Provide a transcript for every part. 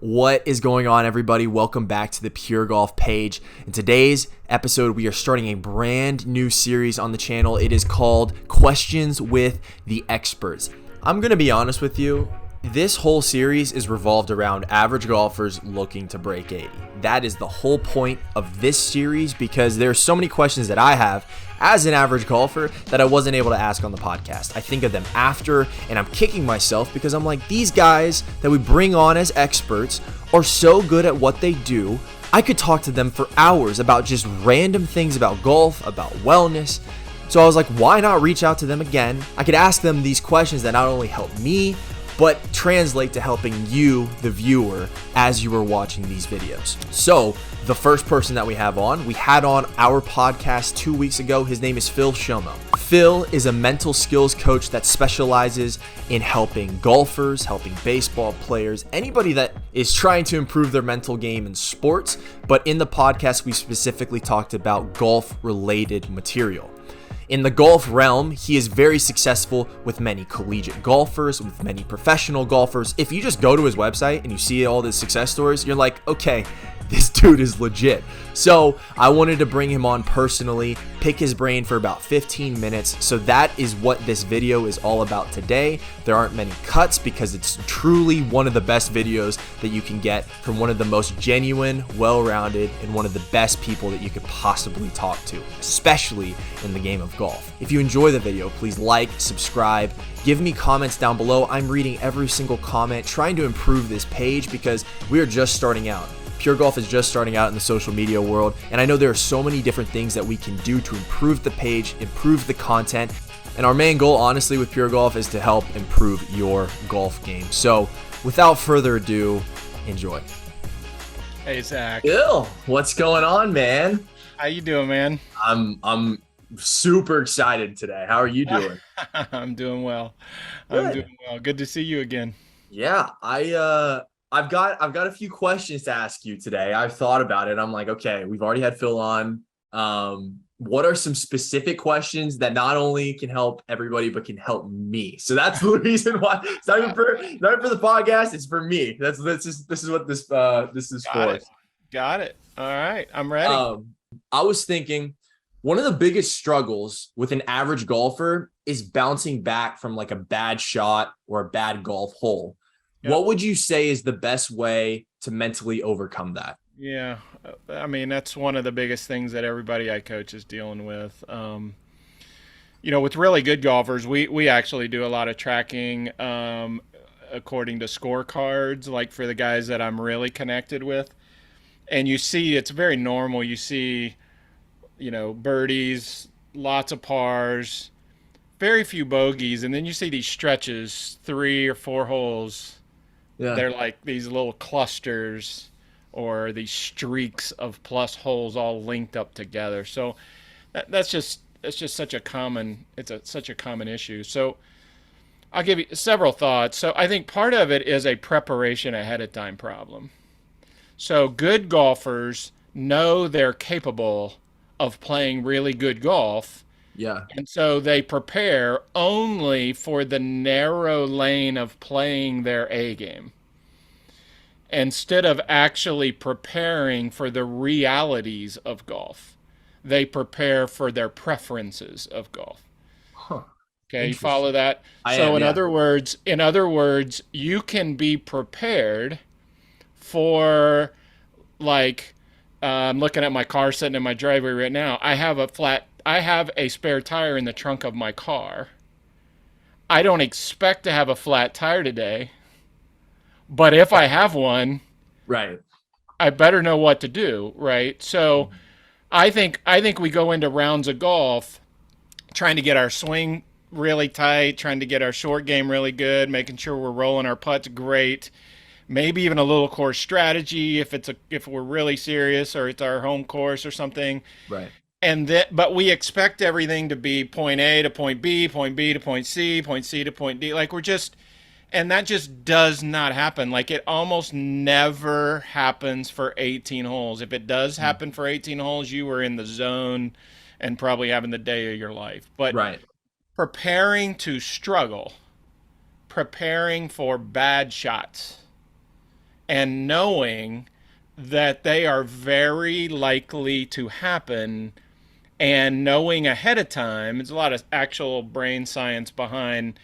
What is going on, everybody? Welcome back to the Pure Golf page. In today's episode, we are starting a brand new series on the channel. It is called Questions with the Experts. I'm going to be honest with you. This whole series is revolved around average golfers looking to break 80. That is the whole point of this series because there are so many questions that I have as an average golfer that I wasn't able to ask on the podcast. I think of them after, and I'm kicking myself because I'm like, these guys that we bring on as experts are so good at what they do. I could talk to them for hours about just random things about golf, about wellness. So I was like, why not reach out to them again? I could ask them these questions that not only help me, but translate to helping you, the viewer, as you are watching these videos. So the first person that we had on our podcast 2 weeks ago. His name is Shomo. Phil is a mental skills coach that specializes in helping golfers, helping baseball players, anybody that is trying to improve their mental game in sports. But in the podcast, we specifically talked about golf-related material. In the golf realm, he is very successful with many collegiate golfers, with many professional golfers. If you just go to his website and you see all the success stories, you're like, okay, this dude is legit. So I wanted to bring him on personally, pick his brain for about 15 minutes. So that is what this video is all about today. There aren't many cuts because it's truly one of the best videos that you can get from one of the most genuine, well-rounded, and one of the best people that you could possibly talk to, especially in the game of golf. If you enjoy the video, please like, subscribe, give me comments down below. I'm reading every single comment, trying to improve this page because we are just starting out. Pure Golf is just starting out in the social media world, and I know there are so many different things that we can do to improve the page, improve the content, and our main goal, honestly, with Pure Golf is to help improve your golf game. So, without further ado, enjoy. Hey, Zach. Bill, what's going on, man? How you doing, man? I'm super excited today. How are you doing? I'm doing well. Good. I'm doing well. Good to see you again. Yeah, I've got a few questions to ask you today. I've thought about it. I'm like, okay, we've already had Phil on. What are some specific questions that not only can help everybody but can help me? So that's the reason why it's not even for the podcast. It's for me. This is what this is for. Got it. All right, I'm ready. I was thinking one of the biggest struggles with an average golfer is bouncing back from like a bad shot or a bad golf hole. Yep. What would you say is the best way to mentally overcome that? Yeah, I mean, that's one of the biggest things that everybody I coach is dealing with. With really good golfers, we actually do a lot of tracking according to scorecards, like for the guys that I'm really connected with. And you see, it's very normal. You see, birdies, lots of pars, very few bogeys. And then you see these stretches, 3 or 4 holes. Yeah. They're like these little clusters or these streaks of plus holes all linked up together. So that's just such a common issue. So I'll give you several thoughts. So I think part of it is a preparation ahead of time problem. So good golfers know they're capable of playing really good golf. Yeah. And so they prepare only for the narrow lane of playing their A game instead of actually preparing for the realities of golf. They prepare for their preferences of golf. Huh. Okay, you follow that? In other words, you can be prepared for, like, I'm looking at my car sitting in my driveway right now. I have a spare tire in the trunk of my car. I don't expect to have a flat tire today, but if I have one, right, I better know what to do, right? So I think we go into rounds of golf trying to get our swing really tight, trying to get our short game really good, making sure we're rolling our putts great, maybe even a little course strategy if we're really serious or it's our home course or something. Right. But we expect everything to be point A to point B, point B to point C, point C to point D. And that just does not happen. Like, it almost never happens for 18 holes. If it does happen for 18 holes, you were in the zone and probably having the day of your life. But right. Preparing to struggle, preparing for bad shots, and knowing that they are very likely to happen, and knowing ahead of time. There's a lot of actual brain science behind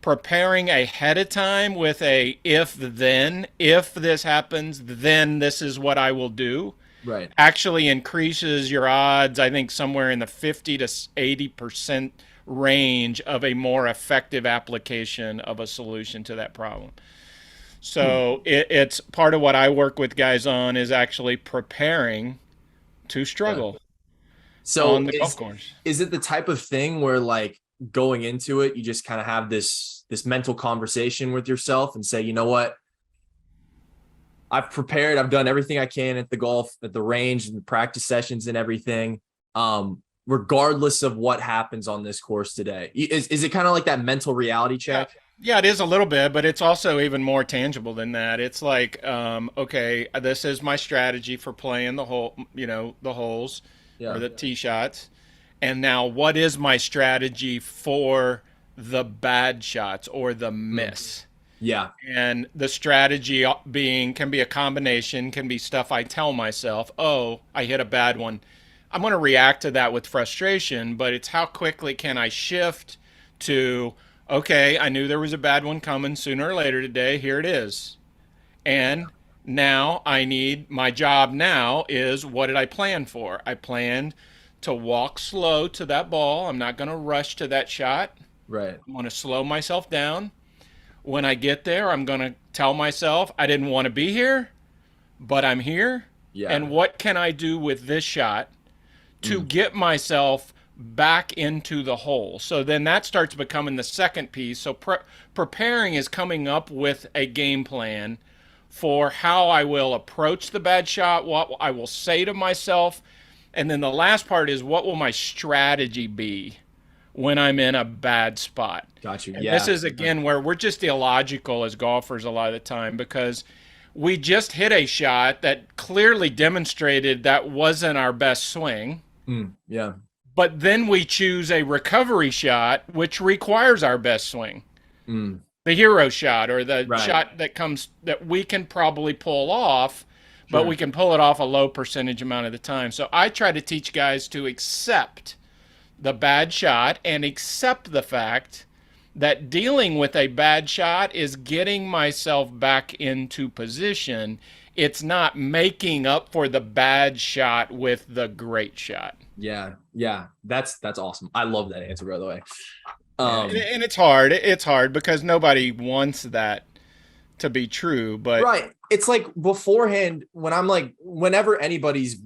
preparing ahead of time with a if then, if this happens, then this is what I will do, Right. actually increases your odds, I think, somewhere in the 50 to 80% range of a more effective application of a solution to that problem. Hmm. So it's part of what I work with guys on is actually preparing to Yeah. struggle So on the golf course. is it the type of thing where like going into it, you just kind of have this mental conversation with yourself and say, you know what? I've prepared, I've done everything I can at the golf, at the range and the practice sessions and everything. Regardless of what happens on this course today. Is it kind of like that mental reality Yeah. check? Yeah, it is a little bit, but it's also even more tangible than that. It's like, okay, this is my strategy for playing the hole, the holes or Yeah. the tee shots. And now what is my strategy for the bad shots or the Mm. miss? Yeah. And the strategy being can be a combination, can be stuff I tell myself, oh, I hit a bad one. I'm going to react to that with frustration, but it's how quickly can I shift to, okay, I knew there was a bad one coming sooner or later today. Here it is. And now I need my job now is what did I plan for? I planned to walk slow to that ball. I'm not going to rush to that shot. Right. I'm going to slow myself down. When I get there, I'm going to tell myself I didn't want to be here, but I'm here. Yeah. And what can I do with this shot to Mm. get myself back into the hole? So then that starts becoming the second piece. So preparing is coming up with a game plan for how I will approach the bad shot, what I will say to myself. And then the last part is what will my strategy be when I'm in a bad spot. Got you. And this Yeah. is again where we're just illogical as golfers a lot of the time because we just hit a shot that clearly demonstrated that wasn't our best swing. Yeah. But then we choose a recovery shot, which requires our best swing. Mm. The hero shot or the Right. shot that comes that we can probably pull off, but we Sure. can pull it off a low percentage amount of the time. So I try to teach guys to accept the bad shot and accept the fact that dealing with a bad shot is getting myself back into position. It's not making up for the bad shot with the great shot. Yeah. Yeah. That's awesome. I love that answer, by the way. Yeah, Um, and it's hard. It's hard because nobody wants that to be true. But right. It's like beforehand when I'm like, whenever anybody's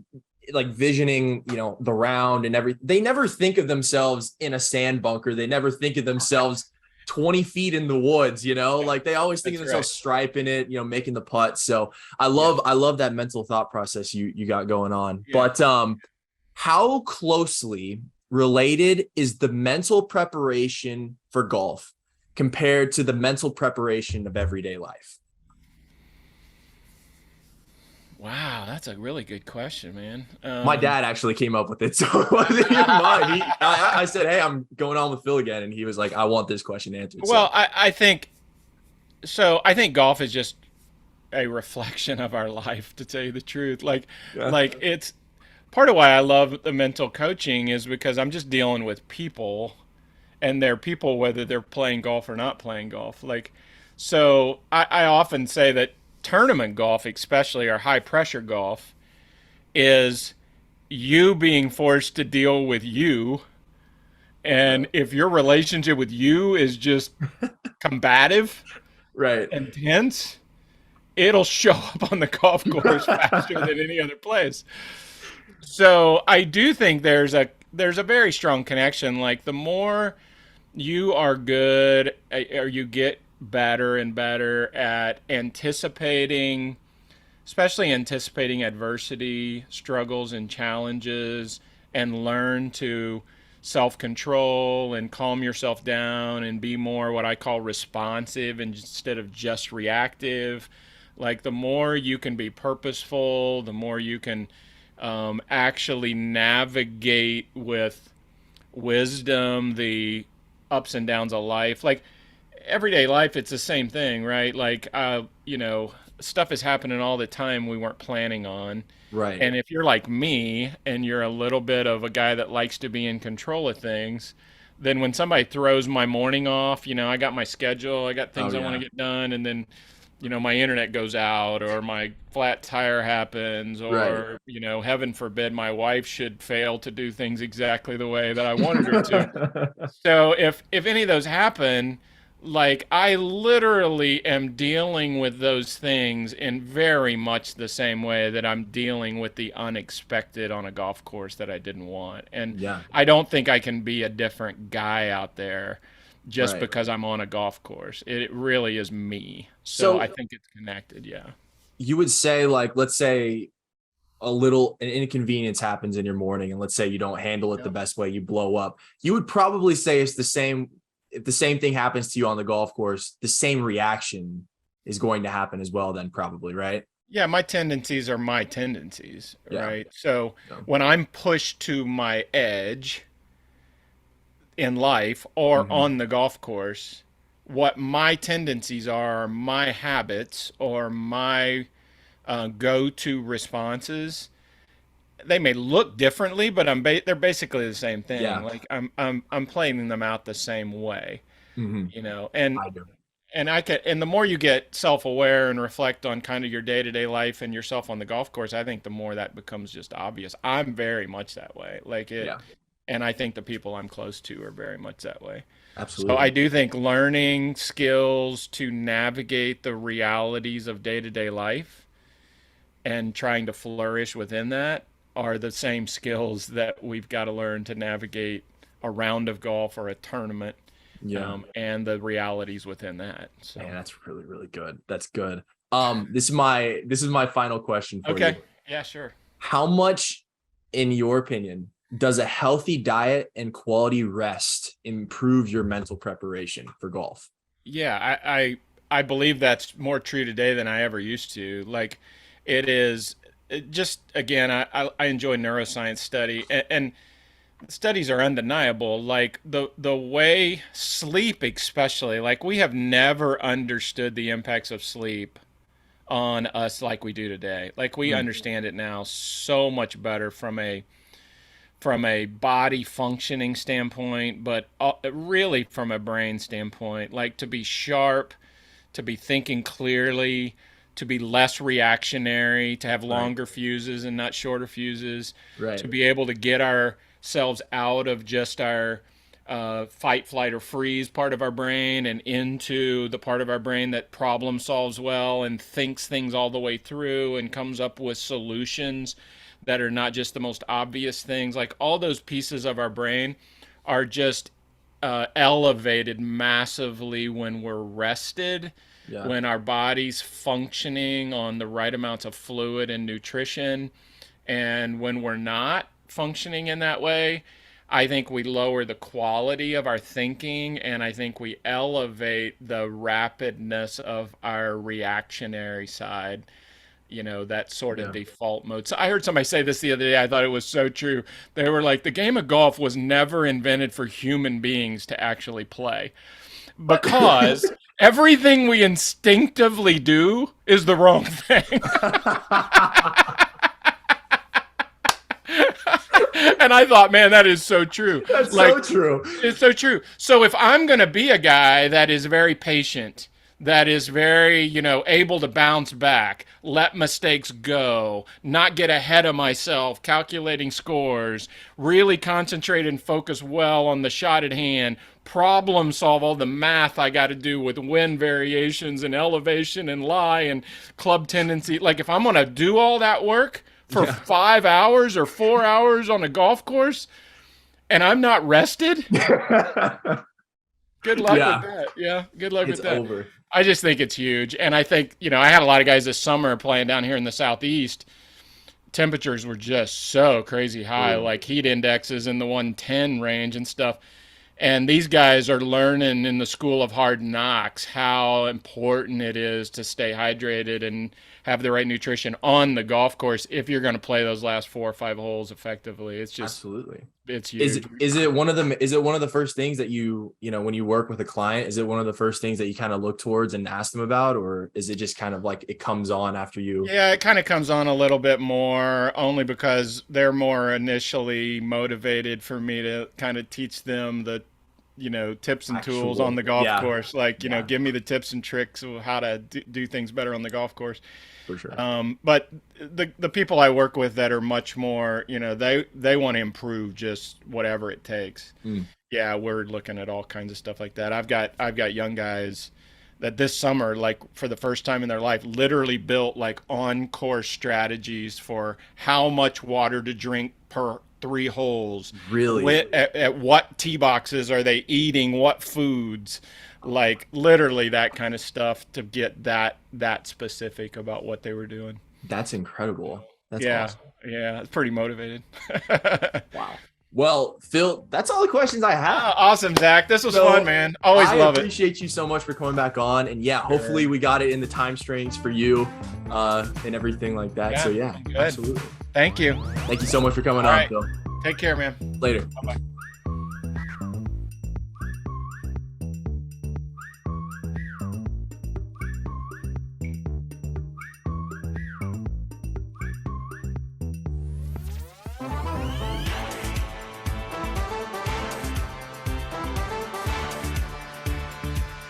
like visioning, the round and everything, they never think of themselves in a sand bunker. They never think of themselves 20 feet in the woods, like they always think of that's right. themselves striping it, making the putt. So Yeah, I love that mental thought process you got going on. yeah. But how closely related is the mental preparation for golf compared to the mental preparation of everyday life? Wow, that's a really good question, man. My dad actually came up with it, so it wasn't even mine. I said, "Hey, I'm going on with Phil again," and he was like, "I want this question answered." So, well, I think so. I think golf is just a reflection of our life, to tell you the truth. yeah, It's part of why I love the mental coaching is because I'm just dealing with people, and they're people whether they're playing golf or not playing golf. So I often say that tournament golf, especially or high pressure golf, is you being forced to deal with you. yeah, And if your relationship with you is just combative right, and tense, it'll show up on the golf course faster than any other place. So I do think there's a very strong connection. Like the more you are good or you get better and better at anticipating, especially anticipating adversity, struggles, and challenges, and learn to self control and calm yourself down and be more what I call responsive instead of just reactive. Like the more you can be purposeful, the more you can actually navigate with wisdom the ups and downs of life. Like everyday life, it's the same thing, right? Like, stuff is happening all the time we weren't planning on. Right. And if you're like me and you're a little bit of a guy that likes to be in control of things, then when somebody throws my morning off, I got my schedule, I got Oh things I want to yeah. get done, and then, my internet goes out or my flat tire happens Right. or, heaven forbid my wife should fail to do things exactly the way that I wanted her to. So if any of those happen, like I literally am dealing with those things in very much the same way that I'm dealing with the unexpected on a golf course that I didn't want. And Yeah. I don't think I can be a different guy out there just Right. because I'm on a golf course. It really is me. So I So think it's connected, yeah. you would say, like, let's say an inconvenience happens in your morning, and let's say you don't handle it the Yep. best way, you blow up. You would probably say it's the same. If the same thing happens to you on the golf course, the same reaction is going to happen as well, then probably, right? Yeah, my tendencies are my tendencies, Yeah. right? So Yeah. when I'm pushed to my edge, in life or Hmm. on the golf course, what my tendencies are, my habits, or my go-to responses, they may look differently, but they're basically the same thing. Yeah. Like I'm playing them out the same way, Hmm. and I do. and the more you get self-aware and reflect on kind of your day-to-day life and yourself on the golf course, I think the more that becomes just obvious. I'm very much that way. Like it, Yeah. and I think the people I'm close to are very much that way. So I Absolutely. do think learning skills to navigate the realities of day-to-day life and trying to flourish within that are the same skills that we've got to learn to navigate a round of golf or a tournament, Yeah. and the realities within that. Man, So, that's really, really good. That's good. This is my final question for you. okay. Yeah, sure. How much, in your opinion, does a healthy diet and quality rest improve your mental preparation for golf? Yeah, I believe that's more true today than I ever used to. Like, it is just again, I enjoy neuroscience study, and studies are undeniable. Like the way sleep, especially, like we have never understood the impacts of sleep on us like we do today. Like we Mm, understand it now so much better from a body functioning standpoint, but really from a brain standpoint. Like to be sharp, to be thinking clearly, to be less reactionary, to have right, longer fuses and not shorter fuses, right, to be able to get ourselves out of just our fight, flight, or freeze part of our brain and into the part of our brain that problem solves well and thinks things all the way through and comes up with solutions that are not just the most obvious things. Like all those pieces of our brain are just elevated massively when we're rested, yeah, when our body's functioning on the right amounts of fluid and nutrition. And when we're not functioning in that way, I think we lower the quality of our thinking and I think we elevate the rapidness of our reactionary side, that sort of yeah. default mode. So I heard somebody say this the other day. I thought it was so true. They were like, the game of golf was never invented for human beings to actually play But because everything we instinctively do is the wrong thing. And I thought, man, that is so true. that's so Like, true. it's so true. So if I'm going to be a guy that is very patient, that is very, able to bounce back, let mistakes go, not get ahead of myself, calculating scores, really concentrate and focus well on the shot at hand, problem solve all the math I got to do with wind variations and elevation and lie and club tendency. Like if I'm going to do all that work for Yeah. 5 hours or 4 hours on a golf course and I'm not rested, good luck with Yeah, that. Yeah, good luck it's with that. over. I just think it's huge. And I think, I had a lot of guys this summer playing down here in the Southeast. Temperatures were just so crazy high, Ooh, like heat indexes in the 110 range and stuff. And these guys are learning in the school of hard knocks how important it is to stay hydrated and have the right nutrition on the golf course if you're going to play those last 4 or 5 holes effectively. It's just, absolutely. it's Is huge. is it one of the first things that when you work with a client, is it one of the first things that you kind of look towards and ask them about, or is it just kind of like it comes on after you? Yeah, it kind of comes on a little bit more only because they're more initially motivated for me to kind of teach them the, tips and tools on Actual, the golf yeah, course. Like, yeah, give me the tips and tricks of how to do things better on the golf course. for sure. But the people I work with that are much more, they want to improve just whatever it takes. Mm. Yeah, we're looking at all kinds of stuff like that. I've got young guys that this summer, like for the first time in their life, literally built like on course strategies for how much water to drink per 3 holes. Really? At what tee boxes are they eating? What foods? Like literally that kind of stuff to get that specific about what they were doing. That's incredible. That's Yeah, awesome. yeah, it's pretty motivated. Wow. Well, Phil, that's all the questions I have. Awesome, Zach. This was fun, So man. Always I love it. appreciate you so much for coming back on. And yeah, hopefully Sure. we got it in the time strings for you and everything like that. Yeah, So yeah, good. absolutely. Thank you. Thank you so much for coming All on, right. Phil. Take care, man. Later. Bye bye.